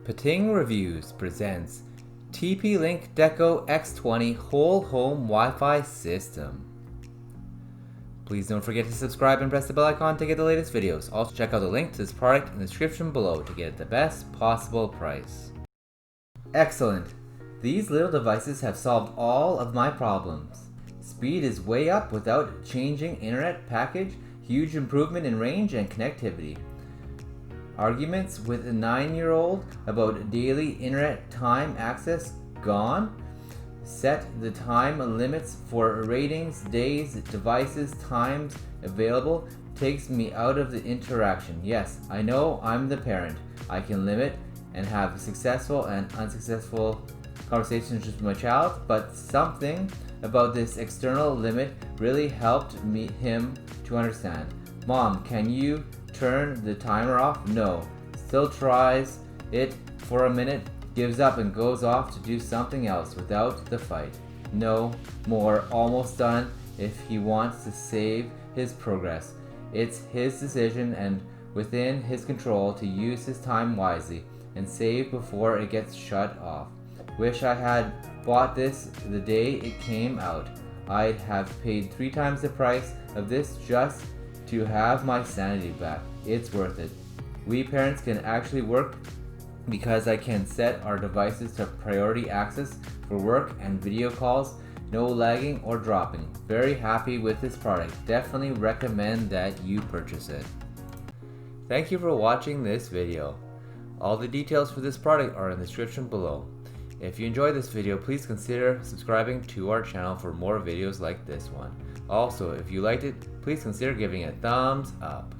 Pating Reviews presents TP-Link Deco X20 Whole Home Wi-Fi System. Please don't forget to subscribe and press the bell icon to get the latest videos. Also check out the link to this product in the description below to get the best possible price. Excellent! These little devices have solved all of my problems. Speed is way up without changing internet package, huge improvement in range and connectivity. Arguments with a 9-year-old about daily internet time access gone. Set the time limits for ratings, days, devices, times available. Takes me out of the interaction. Yes, I know I'm the parent. I can limit and have successful and unsuccessful conversations with my child, but something about this external limit really helped him to understand. Mom, can you turn the timer off? No. Still tries it for a minute, gives up and goes off to do something else without the fight. No more, almost done. If he wants to save his progress, it's his decision and within his control to use his time wisely and save before it gets shut off. Wish I had bought this the day it came out. I'd have paid 3 times the price of this just to have my sanity back. It's worth it. We parents can actually work because I can set our devices to priority access for work and video calls, no lagging or dropping. Very happy with this product. Definitely recommend that you purchase it. Thank you for watching this video. All the details for this product are in the description below. If you enjoyed this video, please consider subscribing to our channel for more videos like this one. Also, if you liked it, please consider giving it a thumbs up.